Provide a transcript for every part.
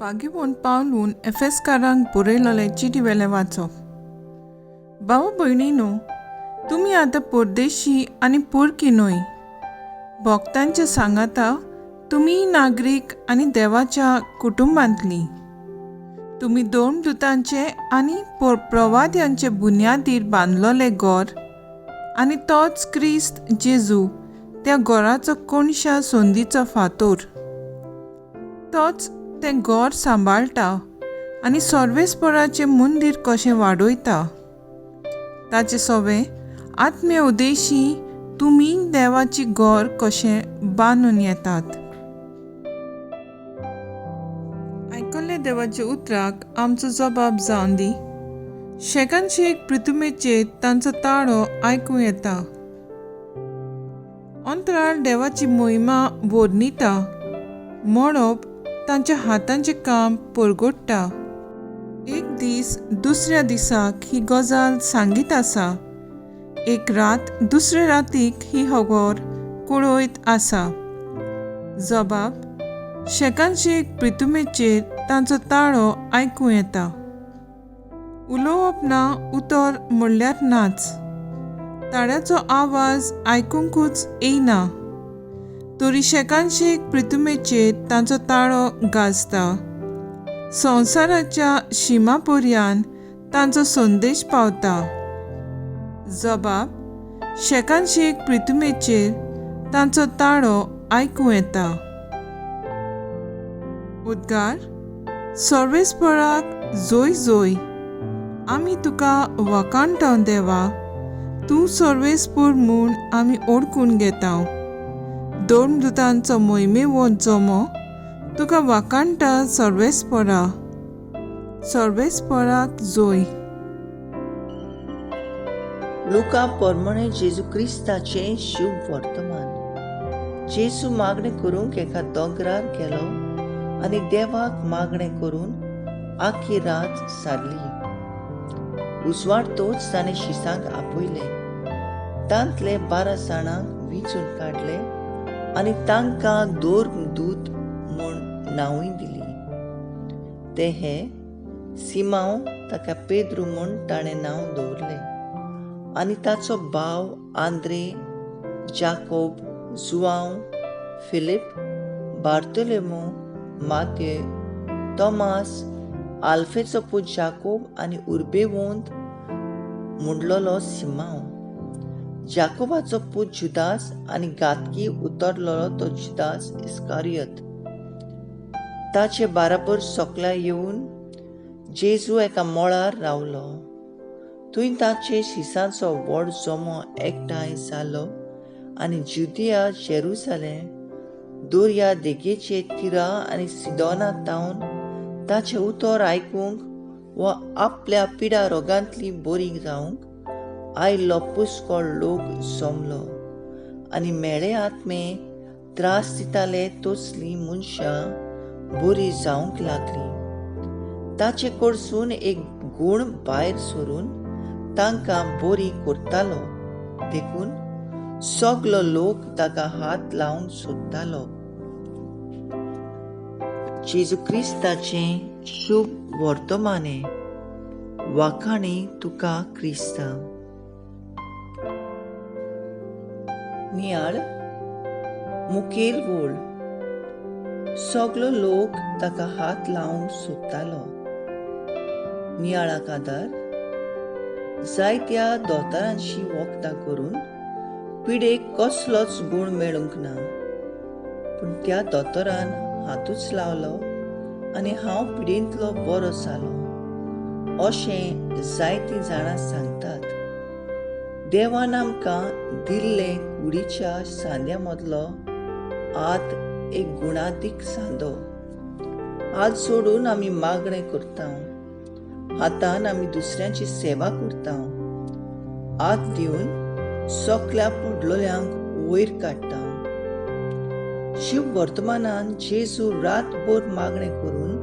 पागीवून पावलून एफेसकारांक बरयलोलें चिटीवेलें वाचप. भाव भयणीनो, तुमी आतां परदेशी आनी परकी न्हय. भोगतांच्या सांगाता तुमी नागरीक आनी देवाच्या कुटुंबांतलीं. तुमी दोन दुतांचे आनी प्रवाद्यांचे बुन्यादीर बांदलोलें घर आनी तोच क्रिस्त जेजू त्या घराचो कोणशा सोंदीचो फातोर. तोच तें घर सांबाळटा आनी सर्वेस्पराचें मंदीर कशें वाडयता. ताचे सवें आत्म्या उदेशी तुमी देवाची घर कशें बांदून येतात. आयकल्ले देवाच्या उतराक आमचो जबाब जावन दी. शेकानशेक पृथ्वीचेर तांचो ताळो आयकूं येता. अंतराळ देवाची मोहिमा वर्णिता. मळब तांच्या हातांचें काम परगडटा. एक दीस दुसऱ्या दिसाक ही गजाल सांगीत आसा. एक रात दुसऱ्या रातीक ही खबर कळयत आसा. जबाब: शेकानशेक पृथ्वीचेर तांचो ताळो आयकूं येता. उलोवप ना उतर म्हणल्यार नाच. ताळ्याचो आवाज आयकूंकूच येयना. तरी शेकानशेक पृथ्वीचेर तांचो ताळो गाजता. संवसाराच्या शिमापर्यान तांचो संदेश पावता. जबाब: शेकानशेक पृथ्वीचेर तांचो ताळो आयकूं येता. उद्गार: सर्वेस्पराक जोय जोय. आमी तुका वखाणटाव देवा. तूं सर्वेस्पर म्हूण आमी ओळखून घेता. दोन दुतांचो मोहिमेवो जमो तुका वखाणटा सर्वेस्परा. सर्वेस्पराक जोय. लुका पोरमणे जेजू क्रिस्ताचें शुभ वर्तमान. जेजू मागणें करूंक एका दोंगरार गेलो आनी देवाक मागणें करून आख्खी रात सारली. उजवाडतोच ताणें शिसांक आपयले. तांतले 12 जाणांक वेंचून काडले आनी तांकां दोर्गदूत म्हूण नांवूय दिलीं. ते हे: सिमांव, ताका पेद्रू म्हूण ताणें नांव दवरलें, आनी ताचो भाव Andre, Jacob, Joao, Philip, Bartholomew, Matthew, Thomas, आल्फेचो पूत जाकोब आनी उर्बेवंत म्हणलोलो सिमांव, जाकोबाचो पूत जुदास आनी घातकी उतरलोलो तो जुदास इस्कारियोत. ताचे बाराबर सोकला येवन जेजू एका मळार रावलो. थंय ताचे शिसांचो व्हड जमो एकठांय जालो आनी जुदिया, जेरुसालेम, दर्या देगेचे तिरा आनी सिदोना तावन ताचें उतर आयकूंक वा आपल्या पिडा रोगांतली बरी जावंक आयिल्लो पुष्कळ लोक जमलो. आनी मेळे आत्मे त्रास दिताले तसलीं मनशां बरी जावंक लागलीं. ताचे कडसून एक गूण भायर सरून तांकां बरी करतालो. देखून सगलो लोक ताका हात लावंक सोदतालो. जेजू क्रिस्ताचें शुभ वर्तमाने. वाखाणी तुका क्रिस्ता. नियाळ मुखेल वळ. सगलो लोक ताका हात लावंक सोदतालो. नियाळाक आदार. जायत्या दोतोरांची वखदां करून पिडेक कसलोच गूण मेळूंक ना. पूण त्या दोतोरान हातूच लावलो आनी हांव पिडेंतलो बरो जालो, अशें जायतीं जाणां सांगतात. देवान आमकां दिल्ले कुडीच्या सांद्या मदलो आत एक गुणादीक सांदो. हात जोडून आमी मागणें करता. हातान आमी दुसऱ्यांची सेवा करता. हात दिवन सोकल्या पडलोल्यांक वयर काडटा. शिव वर्तमानान जेजू रातभर मागणें करून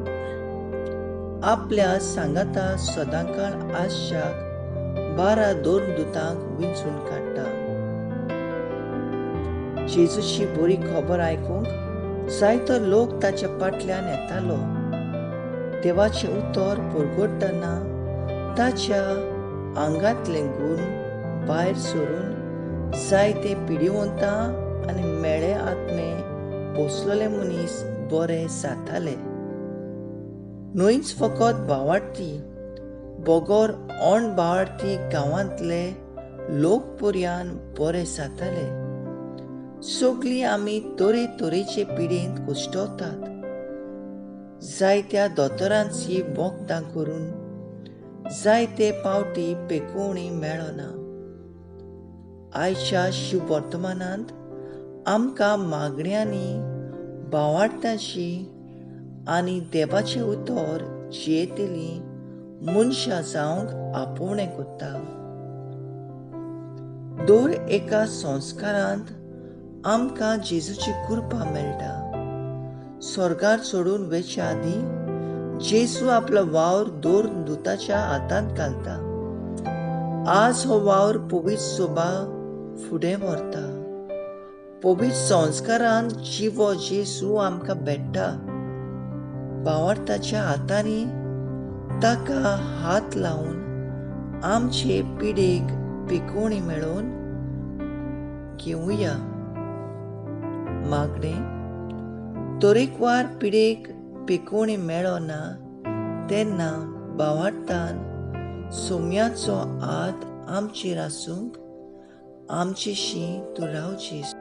आपल्या सांगाता सदांकाळ आसच्याक 12 दोर्गदूतांक वेंचून काडटा. जेजूची बरी खबर आयकूंक जायतो लोक ताच्या फाटल्यान येतालो. देवाचें उतर परगडटना ताच्या आंगांतले गूण भायर सरून जायते पिडीवंतां आनी मेळे आत्मे बसलोले मनीस बरे जाताले. न्हयच फकत भावार्थी बोगोर अणभावार्थी गांवांतले लोक पर्यान बरे जाताले. सगळीं आमी तरेतरेचे पिडेंत कुश्टवतात. जायत्या दोतोरांची वखदां करून जायते पावटी पेकोवणी मेळना. आयच्या शिव वर्तमानांत आमकां मागण्यांनी भावार्थाची आनी देवाचें उतर जियेतली मनशां जावंक आपोवणें कोत्ता. दर एका संस्कारांत आमकां जेजूची कृपा मेळटा. स्वर्गार चडून वचे आदीं जेजू आपलो वावर दोर दुताच्या हातांत घालता. आज हो वावर पवित्र सोबा फुडें व्हरता. पवित्र संस्कारांत जिवो जेजू आमकां भेटता. भावार्थाच्या हातांनी ताका हात लावन आमचे पिडेक पिकोवणी मेळोवन घेवया. मागणें तरेकवार पिडेक पिकोवणी मेळना तेन्ना भावार्थान सौम्याचो हात आमचेर आसूंक आमचेशी तूं रावचेस.